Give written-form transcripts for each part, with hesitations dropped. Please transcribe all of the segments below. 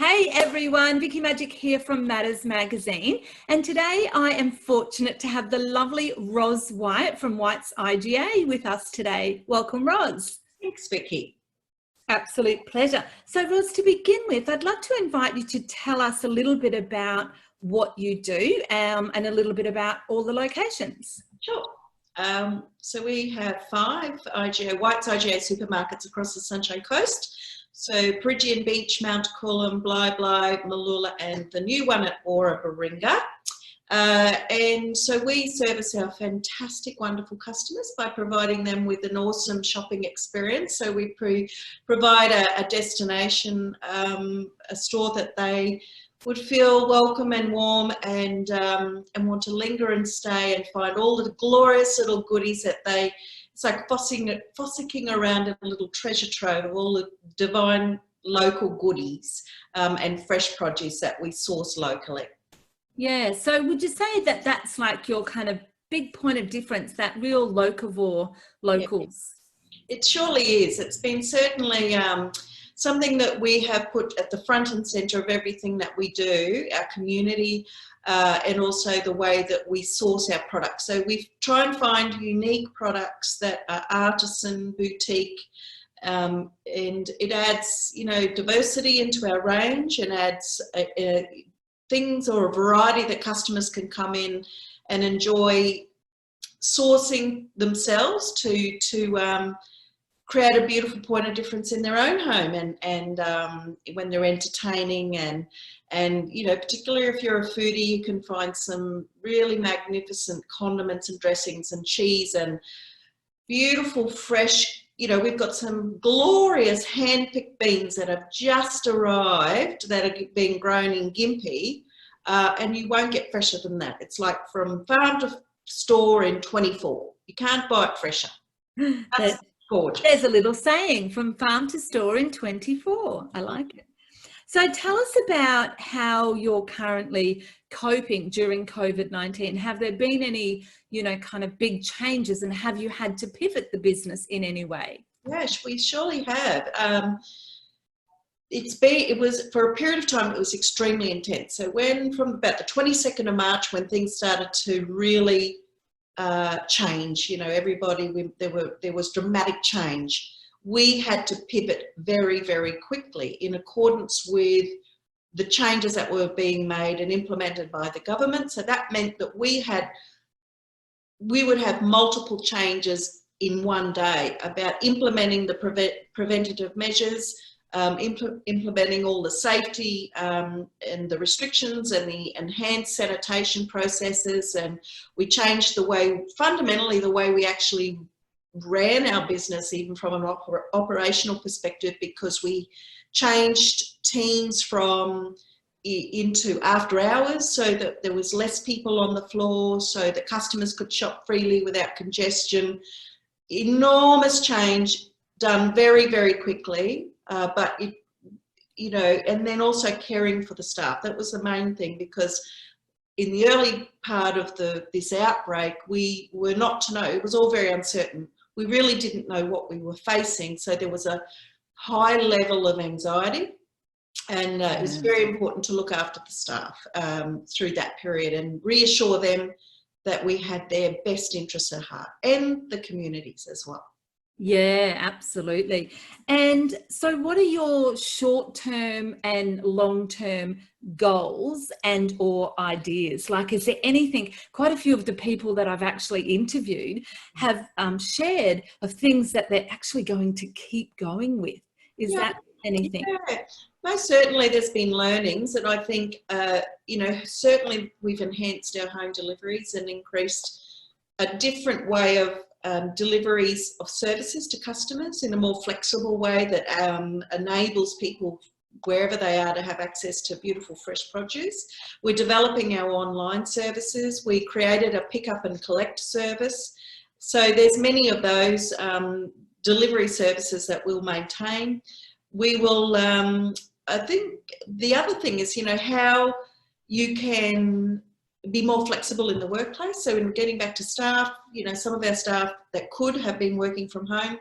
Hey everyone, Vicky Magic here from Matters Magazine, and today I am fortunate to have the lovely Roz White from Whites IGA with us today. Welcome, Roz. Thanks, Vicky. Absolute pleasure. So Roz, to begin with, I'd love to invite you to tell us a little bit about what you do and a little bit about all the locations. Sure. So we have 5 Whites IGA supermarkets across the Sunshine Coast. So Peregian Beach, Mount Coolum, Bly, Malula, and the new one at Ora, Baringa. And so we service our fantastic, wonderful customers by providing them with an awesome shopping experience. So we provide a destination, a store that they would feel welcome and warm and want to linger and stay and find all the glorious little goodies that it's like fossicking around in a little treasure trove of all the divine local goodies and fresh produce that we source locally. Yeah, so would you say that that's like your kind of big point of difference, that real locavore locals? Yeah, it surely is. It's been certainly something that we have put at the front and centre of everything that we do, our community, and also the way that we source our products. So we try and find unique products that are artisan, boutique, and it adds, diversity into our range and adds things or a variety that customers can come in and enjoy sourcing themselves to create a beautiful point of difference in their own home and when they're entertaining and particularly if you're a foodie, you can find some really magnificent condiments and dressings and cheese and beautiful fresh, we've got some glorious hand-picked beans that have just arrived that are being grown in Gympie, and you won't get fresher than that. It's like from farm to store in 24. You can't buy it fresher. That's gorgeous. There's a little saying, from farm to store in 24. I like it. So tell us about how you're currently coping during COVID-19. Have there been any, kind of big changes, and have you had to pivot the business in any way? Yes, we surely have. It was for a period of time, it was extremely intense. So from about the 22nd of March, when things started to really change, everybody, there was dramatic change. We had to pivot very, very quickly in accordance with the changes that were being made and implemented by the government. So that meant that we would have multiple changes in one day about implementing the preventative measures, implementing all the safety and the restrictions and the enhanced sanitation processes. And we changed fundamentally the way we actually ran our business, even from an operational perspective, because we changed teams into after hours so that there was less people on the floor, so that customers could shop freely without congestion. Enormous change done very, very quickly, but and then also caring for the staff. That was the main thing, because in the early part of this outbreak, we were not to know. It was all very uncertain. We really didn't know what we were facing, so there was a high level of anxiety, and it was very important to look after the staff through that period and reassure them that we had their best interests at heart, and the communities as well. Yeah, absolutely. And so what are your short-term and long-term goals and or ideas? Like, is there anything, quite a few of the people that I've actually interviewed have shared of things that they're actually going to keep going with. Is that anything? Yeah. Most certainly there's been learnings, and I think, certainly we've enhanced our home deliveries and increased a different way of deliveries of services to customers in a more flexible way that enables people wherever they are to have access to beautiful fresh produce. We're developing our online services. We created a pick up and collect service. So there's many of those delivery services that we'll maintain. We will, I think the other thing is, how you can be more flexible in the workplace. So in getting back to staff, you know, some of our staff that could have been working from home,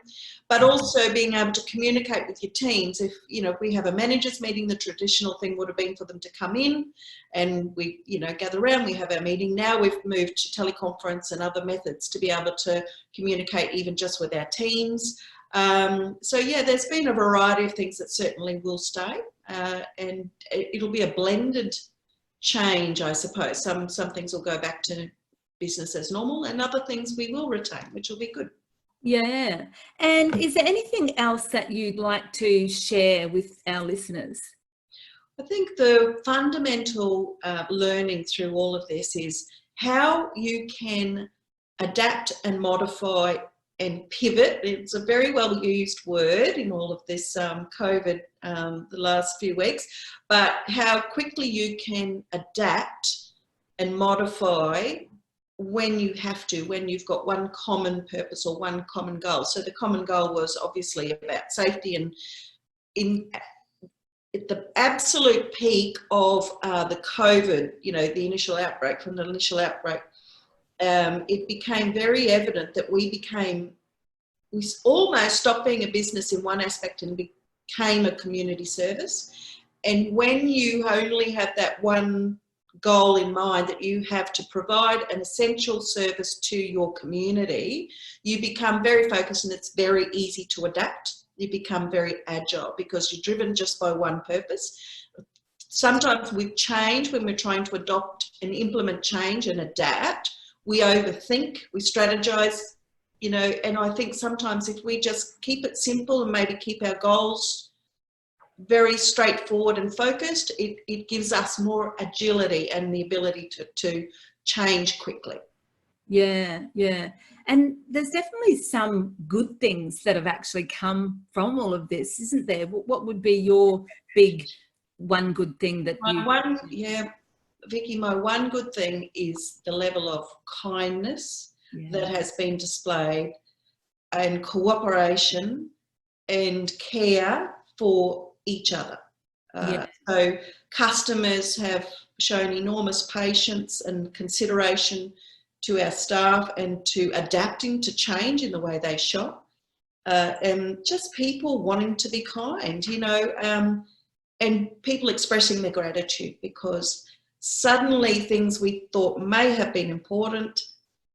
but also being able to communicate with your teams. If, you know, if we have a managers meeting, the traditional thing would have been for them to come in and we, you know, gather around, we have our meeting. Now we've moved to teleconference and other methods to be able to communicate even just with our teams. So yeah, there's been a variety of things that certainly will stay, and it'll be a blended change, I suppose. Some things will go back to business as normal, and other things we will retain, which will be good. Yeah. And is there anything else that you'd like to share with our listeners? I think the fundamental learning through all of this is how you can adapt and modify and pivot. It's a very well used word in all of this COVID the last few weeks, but how quickly you can adapt and modify when you have to, when you've got one common purpose or one common goal. So the common goal was obviously about safety, and at the absolute peak of the COVID, you know, the initial outbreak, it became very evident that we almost stopped being a business in one aspect and became a community service. And when you only have that one goal in mind, that you have to provide an essential service to your community, you become very focused, and it's very easy to adapt. You become very agile because you're driven just by one purpose. Sometimes with change, when we're trying to adopt and implement change and adapt, we overthink, we strategize, you know, and I think sometimes if we just keep it simple and maybe keep our goals very straightforward and focused, it gives us more agility and the ability to change quickly. Yeah, yeah. And there's definitely some good things that have actually come from all of this, isn't there? What would be your big one good thing that Vicky, my one good thing is the level of kindness that has been displayed, and cooperation and care for each other. So customers have shown enormous patience and consideration to our staff and to adapting to change in the way they shop, and just people wanting to be kind, you know, and people expressing their gratitude, because suddenly things we thought may have been important,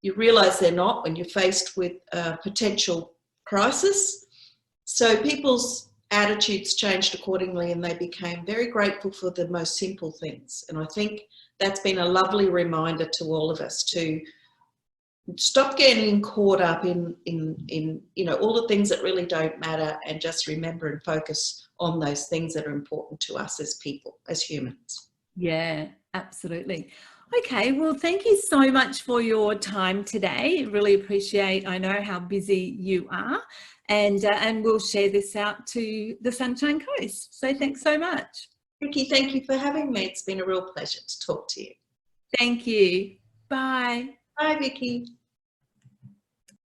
you realise they're not when you're faced with a potential crisis. So people's attitudes changed accordingly, and they became very grateful for the most simple things. And I think that's been a lovely reminder to all of us to stop getting caught up in you know, all the things that really don't matter, and just remember and focus on those things that are important to us as people, as humans. Yeah, absolutely. Okay, well, thank you so much for your time today. Really appreciate, I know how busy you are, and we'll share this out to the Sunshine Coast. So thanks so much. Vicky, thank you for having me. It's been a real pleasure to talk to you. Thank you. Bye. Bye, Vicky.